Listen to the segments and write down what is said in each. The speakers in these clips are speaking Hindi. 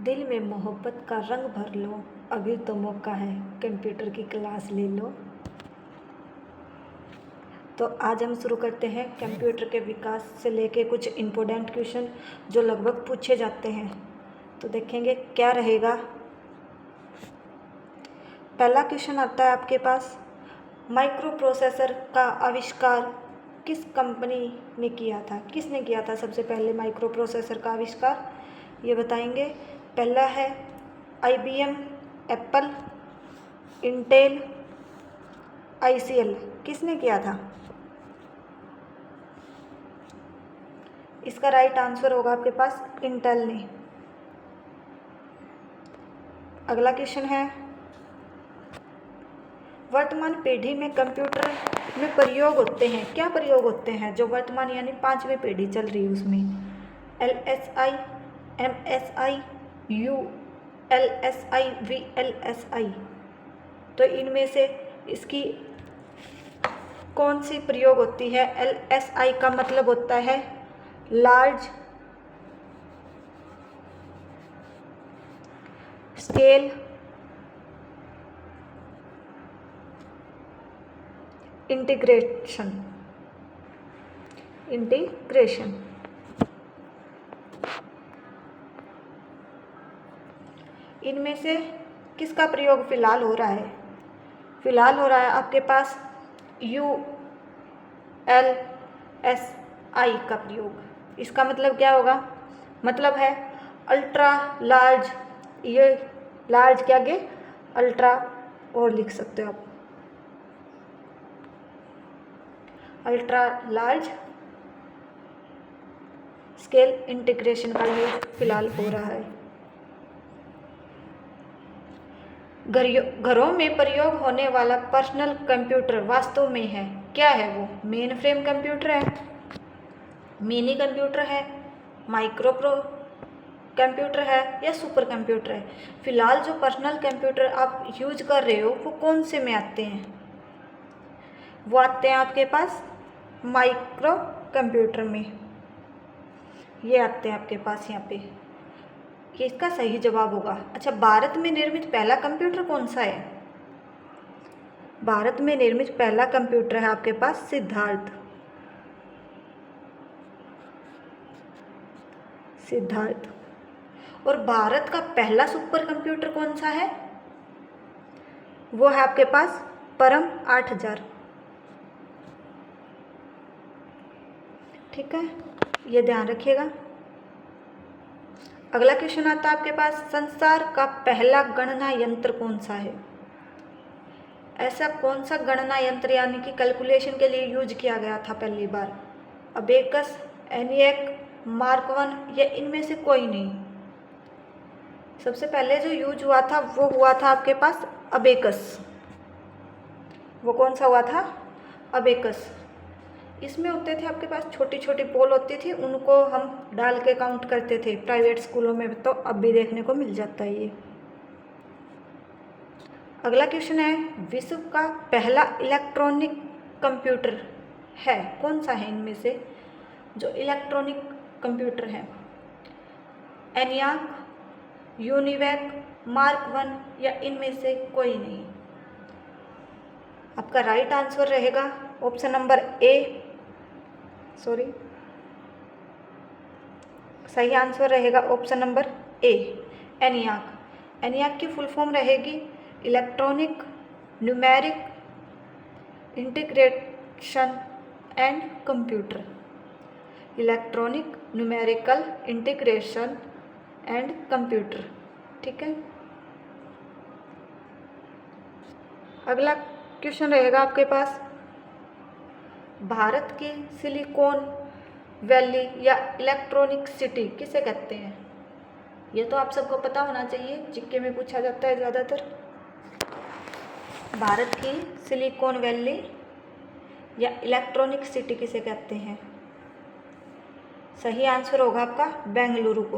दिल में मोहब्बत का रंग भर लो, अभी तो मौका है, कंप्यूटर की क्लास ले लो। तो आज हम शुरू करते हैं कंप्यूटर के विकास से लेके कुछ इम्पोर्टेंट क्वेश्चन जो लगभग पूछे जाते हैं। तो देखेंगे क्या रहेगा। पहला क्वेश्चन आता है आपके पास, माइक्रो प्रोसेसर का आविष्कार किस कंपनी ने किया था? किसने किया था सबसे पहले माइक्रो प्रोसेसर का आविष्कार? ये बताएंगे। पहला है IBM, एप्पल, इंटेल, ICL। किसने किया था? इसका राइट आंसर होगा आपके पास इंटेल ने। अगला क्वेश्चन है, वर्तमान पीढ़ी में कंप्यूटर में प्रयोग होते हैं, क्या प्रयोग होते हैं जो वर्तमान यानी 5वीं पीढ़ी चल रही है उसमें? LSI, MSI, ULSI, VLSI। तो इनमें से इसकी कौन सी प्रयोग होती है? LSI का मतलब होता है लार्ज स्केल इंटीग्रेशन। इनमें से किसका प्रयोग फिलहाल हो रहा है? फिलहाल हो रहा है आपके पास ULSI का प्रयोग। इसका मतलब क्या होगा? मतलब है अल्ट्रा लार्ज। ये लार्ज के आगे अल्ट्रा और लिख सकते हो आप, अल्ट्रा लार्ज स्केल इंटीग्रेशन का यूज फिलहाल हो रहा है। घरों में प्रयोग होने वाला पर्सनल कंप्यूटर वास्तव में है, क्या है वो? मेन फ्रेम कंप्यूटर है, मिनी कंप्यूटर है, माइक्रो प्रो कंप्यूटर है या सुपर कंप्यूटर है? फिलहाल जो पर्सनल कंप्यूटर आप यूज कर रहे हो वो कौन से में आते हैं? वो आते हैं आपके पास माइक्रो कंप्यूटर में, ये आते हैं आपके पास यहाँ पे। ये इसका सही जवाब होगा। अच्छा, भारत में निर्मित पहला कंप्यूटर कौन सा है? भारत में निर्मित पहला कंप्यूटर है आपके पास सिद्धार्थ। और भारत का पहला सुपर कंप्यूटर कौन सा है? वो है आपके पास परम 8000। ठीक है, ये ध्यान रखिएगा। अगला क्वेश्चन आता है आपके पास, संसार का पहला गणना यंत्र कौन सा है? ऐसा कौन सा गणना यंत्र यानी कि कैलकुलेशन के लिए यूज किया गया था पहली बार? अबेकस, ENIAC, मार्क 1 या इनमें से कोई नहीं? सबसे पहले जो यूज हुआ था वो हुआ था आपके पास अबेकस। वो कौन सा हुआ था? अबेकस। इसमें होते थे आपके पास छोटी छोटी बॉल होती थी, उनको हम डाल के काउंट करते थे प्राइवेट स्कूलों में, तो अब भी देखने को मिल जाता है ये। अगला क्वेश्चन है, विश्व का पहला इलेक्ट्रॉनिक कंप्यूटर है कौन सा है इनमें से जो इलेक्ट्रॉनिक कंप्यूटर है? ENIAC, UNIVAC, मार्क 1 या इनमें से कोई नहीं? आपका राइट आंसर रहेगा ऑप्शन नंबर ए। सही आंसर रहेगा option number A, ENIAC। ENIAC की फुल फॉर्म रहेगी electronic numeric integration and computer. Electronic numerical integration and computer. ठीक है, अगला क्वेश्चन रहेगा आपके पास, भारत की सिलिकॉन वैली या इलेक्ट्रॉनिक सिटी किसे कहते हैं? ये तो आप सबको पता होना चाहिए, जीके में पूछा जाता है ज़्यादातर। भारत की सिलिकॉन वैली या इलेक्ट्रॉनिक सिटी किसे कहते हैं? सही आंसर होगा आपका बेंगलुरु को।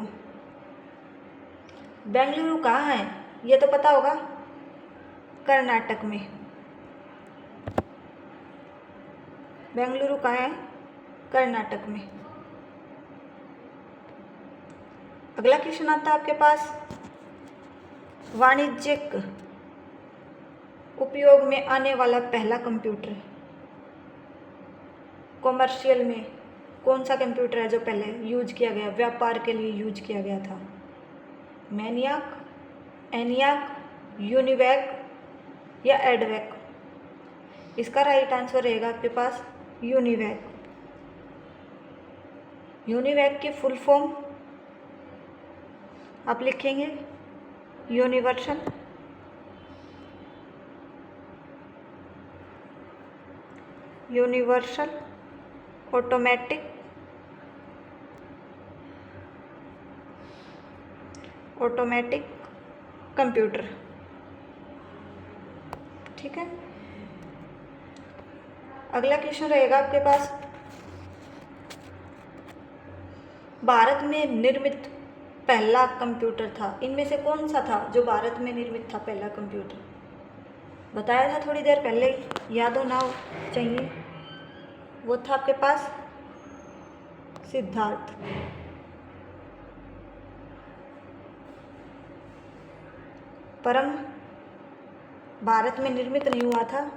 बेंगलुरु कहाँ है ये तो पता होगा, कर्नाटक में। बेंगलुरु कहाँ है? कर्नाटक में। अगला क्वेश्चन आता है आपके पास, वाणिज्यिक उपयोग में आने वाला पहला कंप्यूटर, कॉमर्शियल में कौन सा कंप्यूटर है जो पहले यूज किया गया, व्यापार के लिए यूज किया गया था? मैनियाक, एनियाक, यूनिवैक या एडवैक? इसका राइट आंसर रहेगा आपके पास यूनिवैक। यूनिवैक की फुल फॉर्म आप लिखेंगे यूनिवर्सल ऑटोमेटिक कंप्यूटर। ठीक है, अगला क्वेश्चन रहेगा आपके पास, भारत में निर्मित पहला कंप्यूटर था, इनमें से कौन सा था जो भारत में निर्मित था पहला कंप्यूटर? बताया था थोड़ी देर पहले ही, याद हो ना हो चाहिए, वो था आपके पास सिद्धार्थ। परम भारत में निर्मित नहीं हुआ था,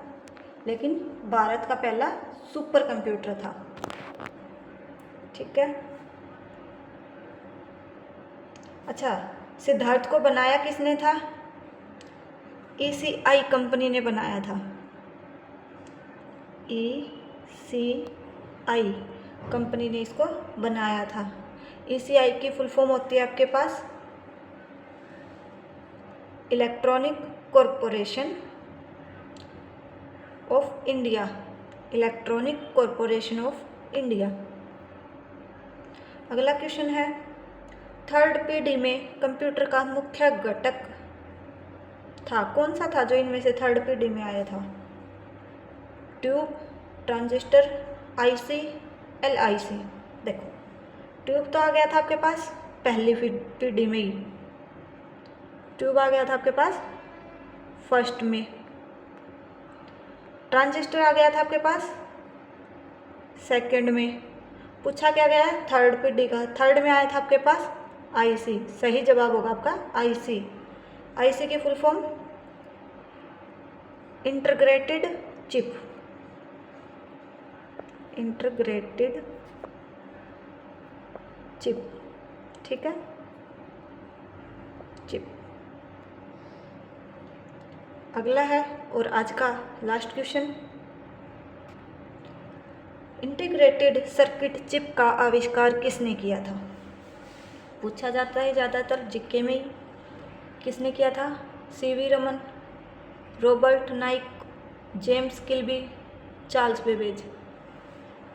लेकिन भारत का पहला सुपर कंप्यूटर था। ठीक है, अच्छा, सिद्धार्थ को बनाया किसने था? ECI कंपनी ने बनाया था। ECI कंपनी ने इसको बनाया था। ECI की फुल फॉर्म होती है आपके पास Electronic Corporation of India. Electronic Corporation of India. अगला क्वेश्चन है, थर्ड पीढ़ी में कंप्यूटर का मुख्य घटक था, कौन सा था जो इनमें से थर्ड पीढ़ी में आया था? Tube, transistor, IC, LIC। देखो, ट्यूब तो आ गया था आपके पास पहली पीढ़ी में ही, ट्यूब आ गया था आपके पास फर्स्ट में। ट्रांजिस्टर आ गया था आपके पास सेकंड में। पूछा क्या गया है? थर्ड पीढ़ी का। थर्ड में आया था आपके पास IC। सही जवाब होगा आपका IC। IC की full form integrated chip. Integrated chip. ठीक है, चिप। अगला है और आज का last question, integrated circuit chip का आविष्कार किसने किया था? पूछा जाता है ज़्यादातर जीके में ही। किसने किया था? CV Raman, Robert Naik, James Kilby, Charles Babbage.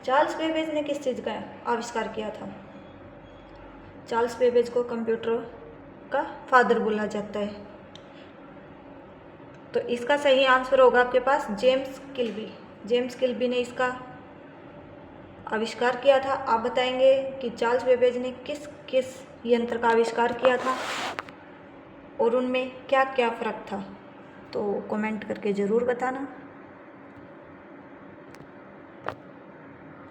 Charles Babbage ने किस चीज़ का आविष्कार किया था? चार्ल्स बेबेज को कंप्यूटर का फादर बोला जाता है। तो इसका सही आंसर होगा आपके पास जेम्स किल्बी। जेम्स किल्बी ने इसका आविष्कार किया था। आप बताएंगे कि चार्ल्स बेबेज ने किस किस यंत्र का आविष्कार किया था और उनमें क्या क्या फ़र्क था, तो कमेंट करके ज़रूर बताना।